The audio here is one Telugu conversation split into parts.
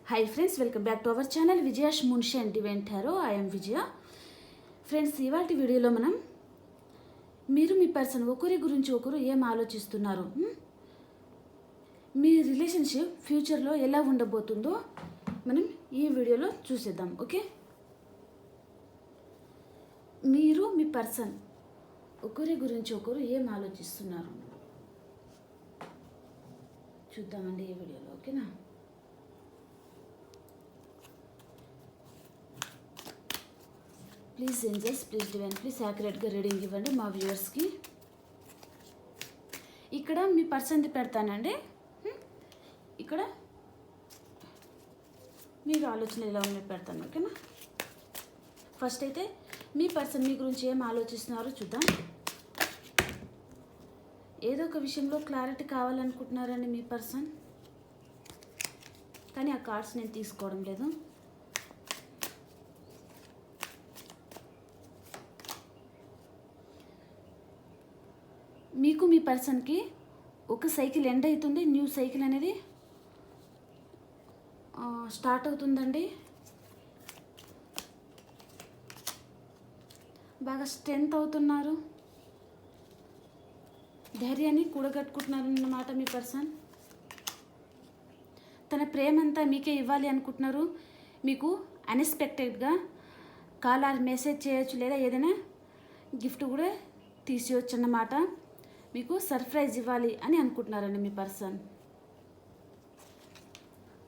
Hi friends, welcome back to our channel Vijayash Munshi and Divine Tarot. I am Vijaya. Friends ఇవాల్టి వీడియోలో మనం మీరు మీ పర్సన్ ఒకరి గురించి ఒకరు ఏం ఆలోచిస్తున్నారు, మీ రిలేషన్షిప్ ఫ్యూచర్లో ఎలా ఉండబోతుందో మనం ఈ వీడియోలో చూసేద్దాం. ఓకే, మీరు మీ పర్సన్ ఒకరి గురించి ఒకరు ఏం ఆలోచిస్తున్నారు చూద్దామండి ఈ వీడియోలో. ఓకేనా, please angels, please divine, please యాక్యురేట్గా రీడింగ్ ఇవ్వండి మా వ్యూవర్స్కి. ఇక్కడ మీ పర్సన్ది పెడతానండి. ఇక్కడ మీరు ఆలోచన ఎలా ఉన్నది పెడతాను. ఓకేనా, ఫస్ట్ అయితే మీ పర్సన్ మీ గురించి ఏం ఆలోచిస్తున్నారో చూద్దాం. ఏదో ఒక విషయంలో క్లారిటీ కావాలనుకుంటున్నారండి మీ పర్సన్, కానీ ఆ కార్డ్స్ నేను తీసుకోవడం లేదు. మీకు మీ పర్సన్కి ఒక సైకిల్ ఎండ్ అవుతుంది, న్యూ సైకిల్ అనేది స్టార్ట్ అవుతుందండి. బాగా స్ట్రెంత్ అవుతున్నారు, ధైర్యాన్ని కూడగట్టుకుంటున్నారు అన్నమాట మీ పర్సన్. తన ప్రేమంతా మీకే ఇవ్వాలి అనుకుంటున్నారు. మీకు అన్ఎక్స్పెక్టెడ్గా కాల్ ఆర్ మెసేజ్ చేయొచ్చు, లేదా ఏదైనా గిఫ్ట్ కూడా తీసేయచ్చు అన్నమాట. మీకు సర్ప్రైజ్ ఇవ్వాలి అని అనుకుంటున్నారండి మీ పర్సన్.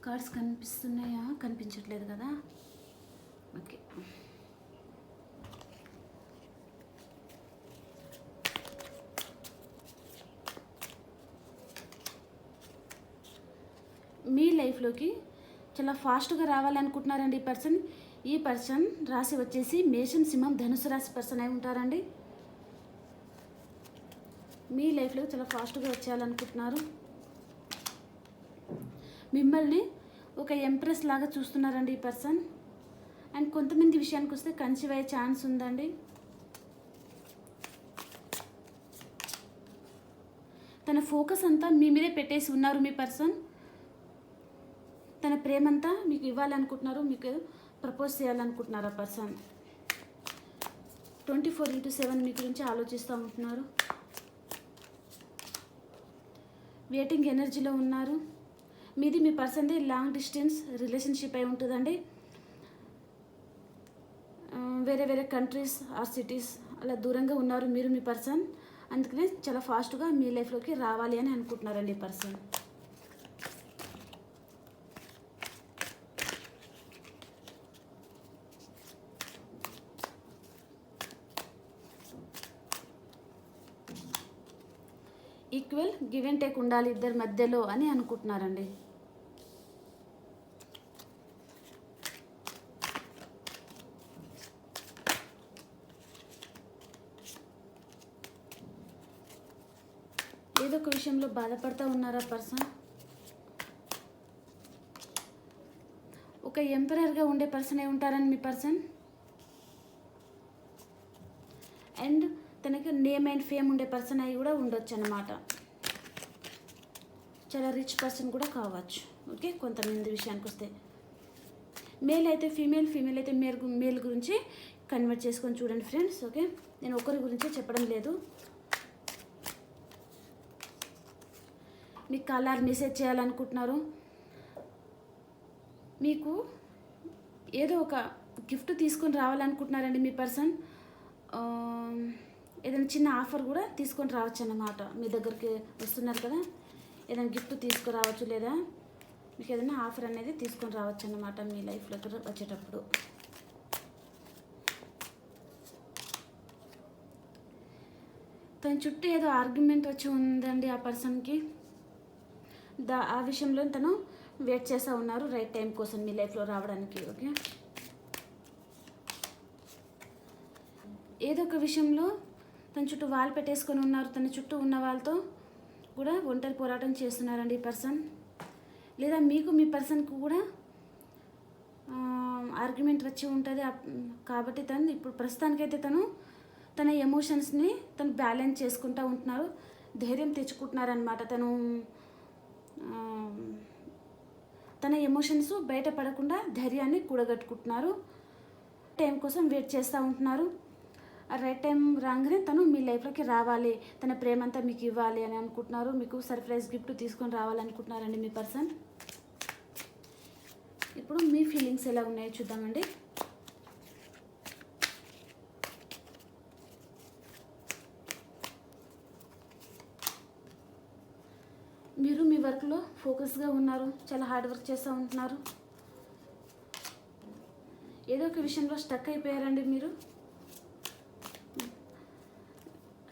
కార్డ్స్ కనిపిస్తున్నాయా, కనిపించట్లేదు కదా? ఓకే, మీ లైఫ్లోకి చాలా ఫాస్ట్గా రావాలనుకుంటున్నారండి ఈ పర్సన్. ఈ పర్సన్ రాశి వచ్చేసి మేషం, సింహం, ధనుసు రాశి పర్సన్ అయి ఉంటారండి. మీ లైఫ్లో చాలా ఫాస్ట్గా వచ్చేయాలనుకుంటున్నారు. మిమ్మల్ని ఒక ఎంప్రెస్ లాగా చూస్తున్నారండి ఈ పర్సన్. అండ్ కొంతమంది విషయానికి వస్తే కన్సీవ్ అయ్యే ఛాన్స్ ఉందండి. తన ఫోకస్ అంతా మీ మీదే పెట్టేసి ఉన్నారు మీ పర్సన్. తన ప్రేమంతా మీకు ఇవ్వాలనుకుంటున్నారు, మీకు ప్రపోజ్ చేయాలనుకుంటున్నారు ఆ పర్సన్. 24/7 మీ గురించి ఆలోచిస్తూ ఉంటున్నారు. వెయిటింగ్ ఎనర్జీలో ఉన్నారు. మీది మీ పర్సన్ది లాంగ్ డిస్టెన్స్ రిలేషన్షిప్ అయి ఉంటుందండి. వేరే వేరే కంట్రీస్ ఆర్ సిటీస్ అలా దూరంగా ఉన్నారు మీరు మీ పర్సన్. అందుకనే చాలా ఫాస్ట్గా మీ లైఫ్లోకి రావాలి అని అనుకుంటున్నారండి ఈ person. Equal give and take ఉండాలి ఇద్దరి మధ్యలో అని అనుకుంటున్నారండి. ఏదో ఒక విషయంలో బాధపడుతూ ఉన్నారా పర్సన్. ఒక ఎంపరర్గా ఉండే పర్సన్ అయి ఉంటారని మీ పర్సన్. అండ్ తనకి నేమ్ అండ్ ఫేమ్ ఉండే పర్సన్ అయి కూడా ఉండొచ్చు అన్నమాట. చాలా రిచ్ పర్సన్ కూడా కావచ్చు. ఓకే, కొంతమంది విషయానికి వస్తే మేల్ అయితే ఫీమేల్, ఫీమేల్ అయితే మేల్ గురించి కన్వర్ట్ చేసుకొని చూడండి ఫ్రెండ్స్. ఓకే, నేను ఒకరి గురించి చెప్పడం లేదు. మీకు కాలర్ మెసేజ్ చేయాలనుకుంటున్నారు. మీకు ఏదో ఒక గిఫ్ట్ తీసుకొని రావాలనుకుంటున్నారండి మీ పర్సన్. ఏదైనా చిన్న ఆఫర్ కూడా తీసుకొని రావచ్చు అన్నమాట. మీ దగ్గరికి వస్తున్నారు కదా, ఏదైనా గిఫ్ట్ తీసుకురావచ్చు, లేదా మీకు ఏదైనా ఆఫర్ అనేది తీసుకొని రావచ్చు అన్నమాట మీ లైఫ్లోకి వచ్చేటప్పుడు. తన చుట్టూ ఏదో ఆర్గ్యుమెంట్ వచ్చి ఉందండి ఆ పర్సన్కి. ఆ విషయంలో తను వెయిట్ చేస్తూ ఉన్నారు రైట్ టైం కోసం మీ లైఫ్లో రావడానికి. ఓకే, ఏదో ఒక విషయంలో తన చుట్టూ వాల్ పెట్టేసుకొని ఉన్నారు. తన చుట్టూ ఉన్న వాళ్ళతో కూడా ఒంటరి పోరాటం చేస్తున్నారండి ఈ పర్సన్. లేదా మీకు మీ పర్సన్కి కూడా ఆర్గ్యుమెంట్ వచ్చి ఉంటుంది. కాబట్టి తను ఇప్పుడు ప్రస్తుతానికైతే తన ఎమోషన్స్ని తను బ్యాలెన్స్ చేసుకుంటూ ఉంటున్నారు, ధైర్యం తెచ్చుకుంటున్నారనమాట. తను తన ఎమోషన్స్ బయటపడకుండా ధైర్యాన్ని కూడగట్టుకుంటున్నారు. టైం కోసం వెయిట్ చేస్తూ ఉంటున్నారు. ఆ రైట్ టైం రాగానే తను మీ లైఫ్లోకి రావాలి, తన ప్రేమ అంతా మీకు ఇవ్వాలి అని అనుకుంటున్నారు. మీకు సర్ప్రైజ్ గిఫ్ట్ తీసుకొని రావాలనుకుంటున్నారండి మీ పర్సన్. ఇప్పుడు మీ ఫీలింగ్స్ ఎలా ఉన్నాయో చూద్దామండి. మీరు మీ వర్క్లో ఫోకస్గా ఉన్నారు, చాలా హార్డ్ వర్క్ చేస్తూ ఉంటున్నారు. ఏదో ఒక విషయంలో స్టక్ అయిపోయారండి. మీరు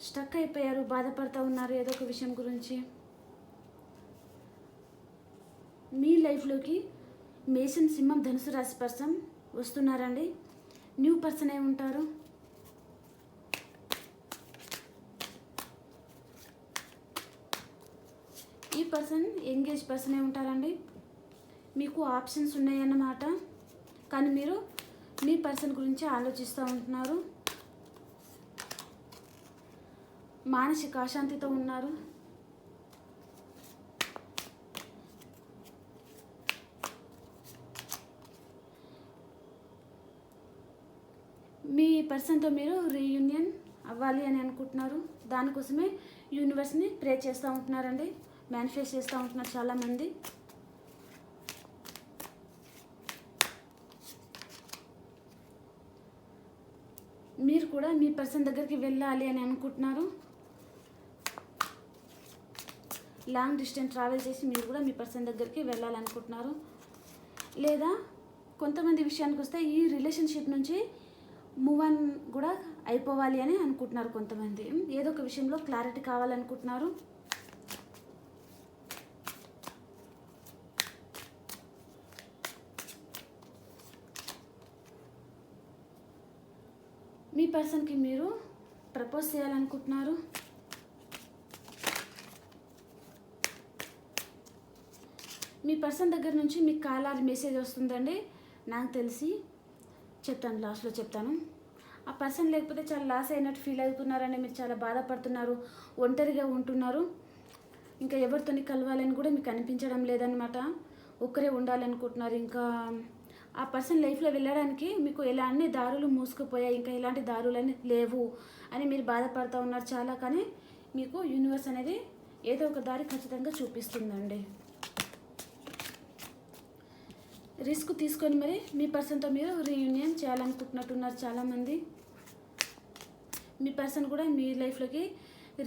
స్టక్ అయిపోయారు, బాధపడుతూ ఉన్నారు ఏదో ఒక విషయం గురించి. మీ లైఫ్లోకి మేషన్, సింహం, ధనుసు రాశి పర్సన్ వస్తున్నారండి. న్యూ పర్సన్ అయి ఉంటారు. ఈ పర్సన్ ఎంగేజ్ పర్సన్ అయి ఉంటారండి. మీకు ఆప్షన్స్ ఉన్నాయన్నమాట, కానీ మీరు మీ పర్సన్ గురించి ఆలోచిస్తూ ఉంటున్నారు. మానసిక అశాంతితో ఉన్నారు. మీ పర్సన్తో మీరు రీయూనియన్ అవ్వాలి అని అనుకుంటున్నారు. దానికోసమే యూనివర్స్ని ప్రే చేస్తూ ఉంటున్నారండి, మేనిఫెస్ట్ చేస్తూ ఉంటున్నారు చాలామంది. మీరు కూడా మీ పర్సన్ దగ్గరికి వెళ్ళాలి అని అనుకుంటున్నారు. లాంగ్ డిస్టెన్స్ ట్రావెల్ చేసి మీరు కూడా మీ పర్సన్ దగ్గరికి వెళ్ళాలనుకుంటున్నారు. లేదా కొంతమంది విషయానికి వస్తే ఈ రిలేషన్షిప్ నుంచి మూవ్ ఆన్ కూడా అయిపోవాలి అని అనుకుంటున్నారు. కొంతమంది ఏదో ఒక విషయంలో క్లారిటీ కావాలనుకుంటున్నారు. మీ పర్సన్కి మీరు ప్రపోజ్ చేయాలనుకుంటున్నారు. మీ పర్సన్ దగ్గర నుంచి మీకు కాల్ ఆర్ మెసేజ్ వస్తుందండి. నాకు తెలిసి చెప్తాను, లాస్ట్లో చెప్తాను. ఆ పర్సన్ లేకపోతే చాలా లాస్ అయినట్టు ఫీల్ అవుతున్నారండి. మీరు చాలా బాధపడుతున్నారు, ఒంటరిగా ఉంటున్నారు. ఇంకా ఎవరితోని కలవాలని కూడా మీకు అనిపించడం లేదనమాట. ఒక్కరే ఉండాలనుకుంటున్నారు. ఇంకా ఆ పర్సన్ లైఫ్లో వెళ్ళడానికి మీకు ఎలాంటి దారులు మూసుకుపోయాయి, ఇంకా ఎలాంటి దారులని లేవు అని మీరు బాధపడుతూ ఉన్నారు చాలా. కానీ మీకు యూనివర్స్ అనేది ఏదో ఒక దారి ఖచ్చితంగా చూపిస్తుందండి. రిస్క్ తీసుకొని మరి మీ పర్సన్తో మీరు రీయూనియన్ చేయాలనుకుంటున్నట్టున్నారు చాలామంది. మీ పర్సన్ కూడా మీ లైఫ్లోకి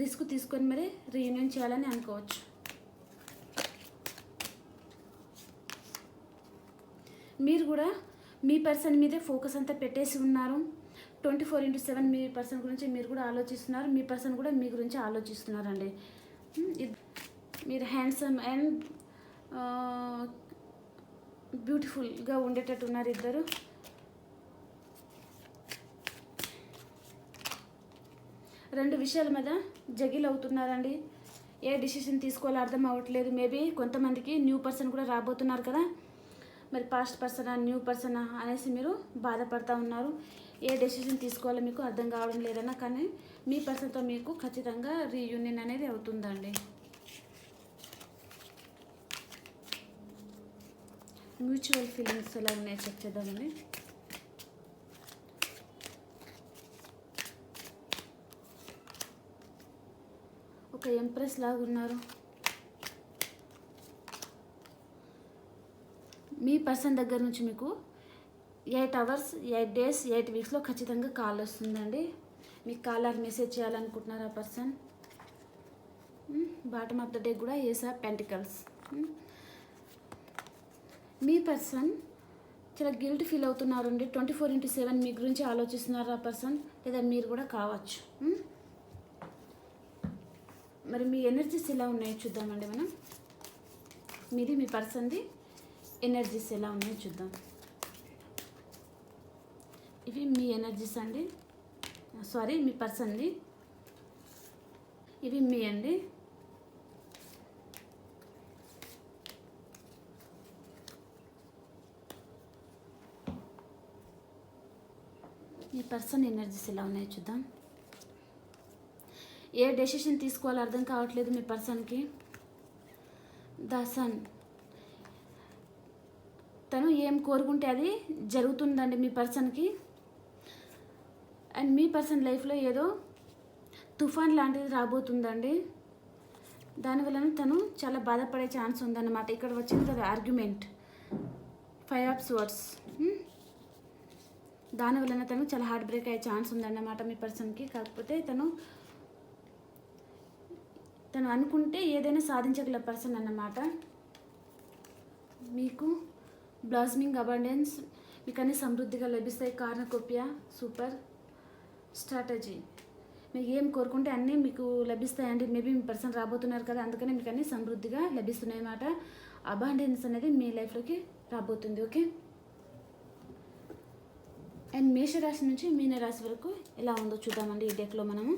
రిస్క్ తీసుకొని మరి రీయూనియన్ చేయాలని అనుకోవచ్చు. మీరు కూడా మీ పర్సన్ మీదే ఫోకస్ అంతా పెట్టేసి ఉన్నారు. 24/7 మీ పర్సన్ గురించి మీరు కూడా ఆలోచిస్తున్నారు. మీ పర్సన్ కూడా మీ గురించి ఆలోచిస్తున్నారండి. మీరు హ్యాండ్సమ్ అండ్ బ్యూటిఫుల్గా ఉండేటట్టు ఉన్నారు ఇద్దరు. రెండు విషయాల మీద జగిల్ అవుతున్నారండి. ఏ డిసిషన్ తీసుకోవాలో అర్థం అవ్వట్లేదు. మేబీ కొంతమందికి న్యూ పర్సన్ కూడా రాబోతున్నారు కదా, మరి పాస్ట్ పర్సనా న్యూ పర్సనా అనేసి మీరు బాధపడుతూ ఉన్నారు. ఏ డెసిషన్ తీసుకోవాలో మీకు అర్థం కావడం లేదన్నా, కానీ మీ పర్సన్తో మీకు ఖచ్చితంగా రీయూనియన్ అనేది అవుతుందండి. మ్యూచువల్ ఫీలింగ్స్ ఎలా ఉన్నాయో చెక్ చేద్దామండి. ఒక ఎంప్రెస్ లాగా ఉన్నారు. మీ పర్సన్ దగ్గర నుంచి మీకు 8 hours 8 days 8 weeksలో ఖచ్చితంగా కాల్ వస్తుందండి. మీకు కాల్ ఆర్ మెసేజ్ చేయాలనుకుంటున్నారు ఆ person. Bottom of the day కూడా ఏస్ ఆఫ్ పెంటికల్స్. మీ పర్సన్ చాలా గిల్ట్ ఫీల్ అవుతున్నారండి. 24/7 మీ గురించి ఆలోచిస్తున్నారు ఆ పర్సన్, లేదా మీరు కూడా కావచ్చు. మరి మీ ఎనర్జీస్ ఎలా ఉన్నాయో చూద్దామండి మనం. మీది మీ పర్సన్ది ఎనర్జీస్ ఎలా ఉన్నాయో చూద్దాం. ఇవి మీ ఎనర్జీస్ అండి, సారీ మీ పర్సన్ది. ఇవి మీ అండి. మీ పర్సన్ ఎనర్జీస్ ఎలా ఉన్నాయో చూద్దాం. ఏ డెసిషన్ తీసుకోవాలో అర్థం కావట్లేదు మీ పర్సన్కి. The sun. తను ఏం కోరుకుంటే అది జరుగుతుందండి మీ పర్సన్కి. అండ్ మీ పర్సన్ లైఫ్లో ఏదో తుఫాన్ లాంటిది రాబోతుందండి. దానివలన తను చాలా బాధపడే ఛాన్స్ ఉందన్నమాట. ఇక్కడ వచ్చింది కదా ఆర్గ్యుమెంట్, 5 ఆఫ్ స్వర్డ్స్. దానివలన తను చాలా హార్ట్ బ్రేక్ అయ్యే ఛాన్స్ ఉందన్నమాట మీ పర్సన్కి. కాకపోతే తను అనుకుంటే ఏదైనా సాధించగల పర్సన్ అన్నమాట. మీకు బ్లాస్మింగ్ అబండెన్స్, మీకు అన్ని సమృద్ధిగా లభిస్తాయి. కార్నకోపియా, సూపర్ స్ట్రాటజీ. మీకు ఏం కోరుకుంటే అన్నీ మీకు లభిస్తాయండి. మేబీ మీ పర్సన్ రాబోతున్నారు కదా, అందుకనే మీకు అన్నీ సమృద్ధిగా లభిస్తున్నాయి అన్నమాట. అబాండెన్స్ అనేది మీ లైఫ్లోకి రాబోతుంది. ఓకే. అండ్ మేషరాశి నుంచి మీనరాశి వరకు ఎలా ఉందో చూద్దామండి ఈ డెక్లో మనము.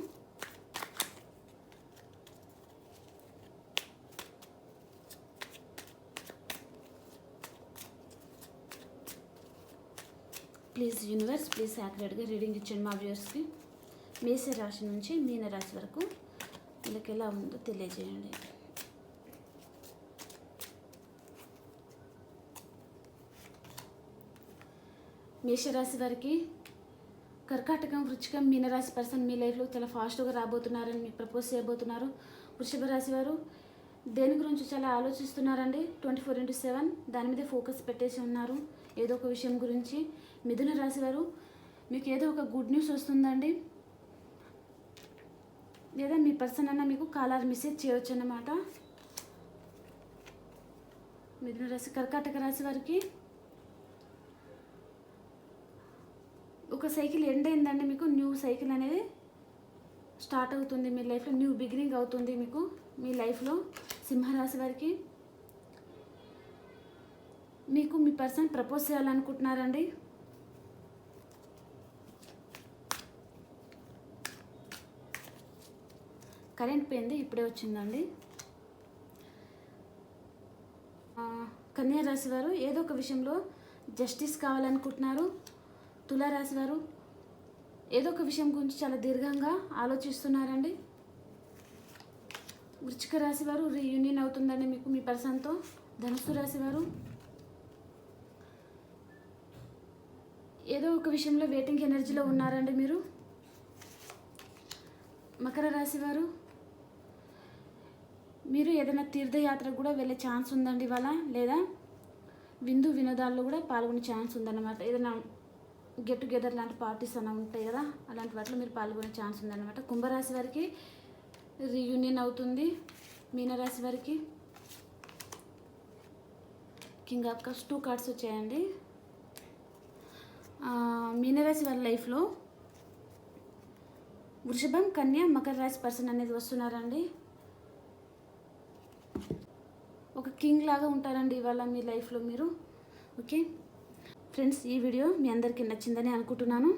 ప్లీజ్ యూనివర్స్, ప్లీజ్ యాక్యురేట్గా రీడింగ్ ఇచ్చండి మా వ్యూవర్స్కి. మేషరాశి నుంచి మీనరాశి వరకు వీళ్ళకి ఎలా ఉందో తెలియజేయండి. మేషరాశి వారికి కర్కాటకం, వృచ్చికం, మీనరాశి పర్సన్ మీ లైఫ్లో చాలా ఫాస్ట్గా రాబోతున్నారని మీకు ప్రపోజ్ చేయబోతున్నారు. వృషభ రాశి వారు దేని గురించి చాలా ఆలోచిస్తున్నారండి. 24/7 దాని మీద ఫోకస్ పెట్టేసి ఉన్నారు, ఏదో ఒక విషయం గురించి. మిథున రాశి వారు మీకు ఏదో ఒక గుడ్ న్యూస్ వస్తుందండి, లేదా మీ పర్సన్ అన్న మీకు కాల్ ఆర్ మెసేజ్ చేయవచ్చు అన్నమాట. మిథున రాశి. కర్కాటక రాశి వారికి ఒక సైకిల్ ఎండ్ అయిందండి. మీకు న్యూ సైకిల్ అనేది స్టార్ట్ అవుతుంది మీ లైఫ్లో, న్యూ బిగినింగ్ అవుతుంది మీకు మీ లైఫ్లో. సింహరాశి వారికి మీకు మీ పర్సన్ ప్రపోజ్ చేయాలనుకుంటున్నారండి. కరెంట్ పోయింది, ఇప్పుడే వచ్చిందండి. కన్యా రాశి వారు ఏదో ఒక విషయంలో జస్టిస్ కావాలనుకుంటున్నారు. తులారాశి వారు ఏదో ఒక విషయం గురించి చాలా దీర్ఘంగా ఆలోచిస్తున్నారండి. వృశ్చిక రాశి వారు రీయూనియన్ అవుతుందండి మీకు మీ పర్సన్తో. ధనుస్సు రాశి వారు ఏదో ఒక విషయంలో వెయిటింగ్ ఎనర్జీలో ఉన్నారండి మీరు. మకర రాశి వారు మీరు ఏదైనా తీర్థయాత్రకు కూడా వెళ్ళే ఛాన్స్ ఉందండి ఇవాళ, లేదా విందు వినోదాల్లో కూడా పాల్గొనే ఛాన్స్ ఉందన్నమాట. ఏదైనా గెట్ టుగెదర్ లాంటి పార్టీస్ అలా ఉంటాయి కదా, అలాంటి వాటిలో మీరు పాల్గొనే ఛాన్స్ ఉందన్నమాట. కుంభరాశి వారికి రీయూనియన్ అవుతుంది. మీనరాశి వారికి కింగ్ ఆఫ్ కప్స్ 2 కార్డ్స్ వచ్చాయండి. మీనరాశి వారి లైఫ్లో వృషభం, కన్య, మకర రాశి పర్సన్ అనేది వస్తున్నారండి. ఒక కింగ్ లాగా ఉంటారండి ఇవాళ మీ లైఫ్లో మీరు. ఓకే ఫ్రెండ్స్, ఈ వీడియో మీ అందరికీ నచ్చిందని అనుకుంటున్నాను.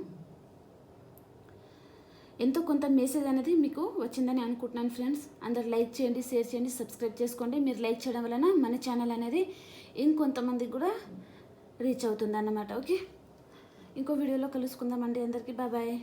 ఎంతో కొంత మెసేజ్ అనేది మీకు వచ్చిందని అనుకుంటున్నాను ఫ్రెండ్స్. అందరు లైక్ చేయండి, షేర్ చేయండి, సబ్స్క్రైబ్ చేసుకోండి. మీరు లైక్ చేయడం వలన మన ఛానల్ అనేది ఇంకొంతమందికి కూడా రీచ్ అవుతుంది అన్నమాట. ఓకే, ఇంకో వీడియోలో కలుసుకుందామండి. అందరికీ బాయ్ బాయ్.